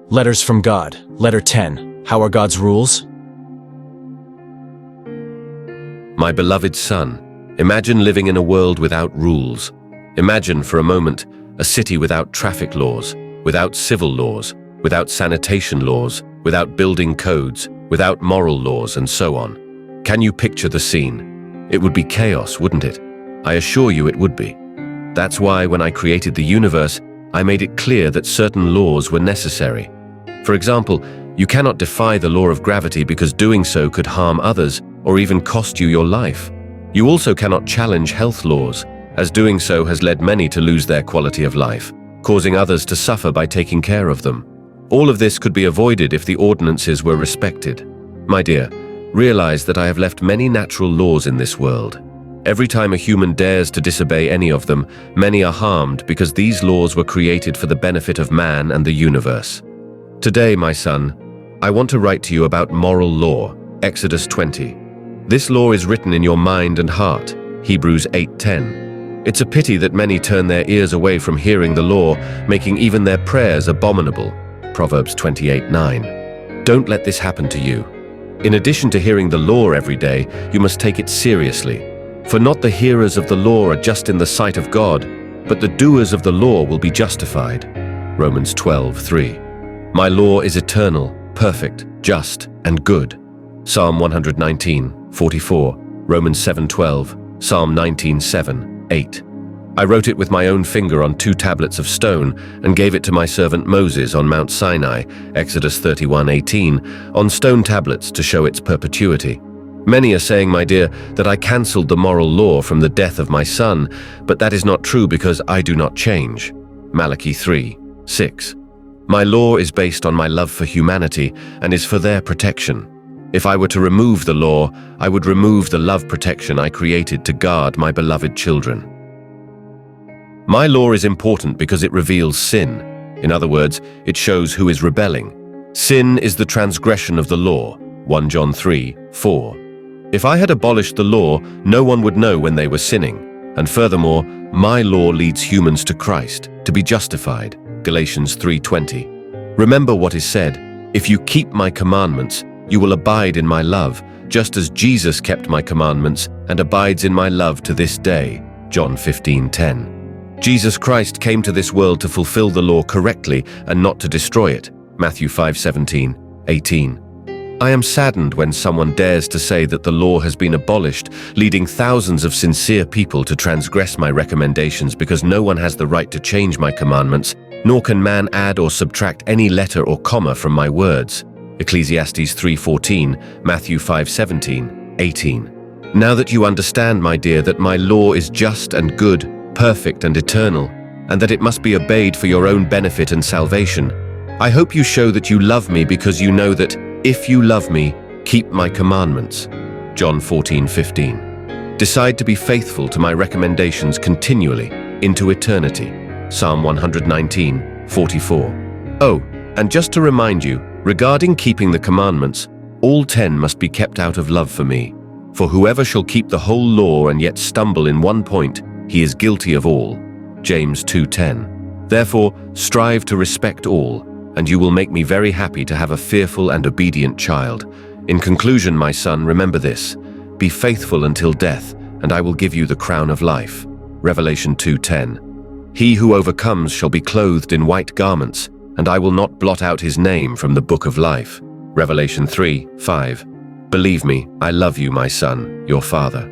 Letters from God. Letter 10. How are God's rules? My beloved son, imagine living in a world without rules. Imagine for a moment a city without traffic laws, without civil laws, without sanitation laws, without building codes, without moral laws, and so on. Can you picture the scene? It would be chaos, wouldn't it? I assure you it would be. That's why when I created the universe, I made it clear that certain laws were necessary. For example, you cannot defy the law of gravity because doing so could harm others or even cost you your life. You also cannot challenge health laws, as doing so has led many to lose their quality of life, causing others to suffer by taking care of them. All of this could be avoided if the ordinances were respected. My dear, realize that I have left many natural laws in this world. Every time a human dares to disobey any of them, many are harmed because these laws were created for the benefit of man and the universe. Today, my son, I want to write to you about moral law, Exodus 20. This law is written in your mind and heart, Hebrews 8:10. It's a pity that many turn their ears away from hearing the law, making even their prayers abominable, Proverbs 28:9. Don't let this happen to you. In addition to hearing the law every day, you must take it seriously. For not the hearers of the law are just in the sight of God, but the doers of the law will be justified, Romans 12:3. My law is eternal, perfect, just, and good. Psalm 119:44, Romans 7:12, Psalm 19:7-8. I wrote it with my own finger on 2 tablets of stone and gave it to my servant Moses on Mount Sinai, Exodus 31:18, on stone tablets to show its perpetuity. Many are saying, my dear, that I cancelled the moral law from the death of my son, but that is not true because I do not change. Malachi 3:6. My law is based on my love for humanity and is for their protection. If I were to remove the law, I would remove the love protection I created to guard my beloved children. My law is important because it reveals sin. In other words, it shows who is rebelling. Sin is the transgression of the law, 1 John 3:4. If I had abolished the law, no one would know when they were sinning. And furthermore, my law leads humans to Christ, to be justified, Galatians 3:20. Remember what is said, if you keep my commandments, you will abide in my love, just as Jesus kept my commandments and abides in my love to this day, John 15:10. Jesus Christ came to this world to fulfill the law correctly and not to destroy it, Matthew 5:17-18. I am saddened when someone dares to say that the law has been abolished, leading thousands of sincere people to transgress my recommendations because no one has the right to change my commandments, nor can man add or subtract any letter or comma from my words. Ecclesiastes 3:14, Matthew 5:17-18. Now that you understand, my dear, that my law is just and good, perfect and eternal, and that it must be obeyed for your own benefit and salvation, I hope you show that you love me because you know that, if you love me, keep my commandments. John 14:15. Decide to be faithful to my recommendations continually, into eternity. Psalm 119:44. Oh, and just to remind you, regarding keeping the commandments, all 10 must be kept out of love for me. For whoever shall keep the whole law and yet stumble in one point, he is guilty of all. James 2:10. Therefore, strive to respect all, and you will make me very happy to have a fearful and obedient child. In conclusion, my son, remember this: be faithful until death, and I will give you the crown of life. Revelation 2:10. He who overcomes shall be clothed in white garments, and I will not blot out his name from the book of life. Revelation 3:5. Believe me, I love you, my son, your father.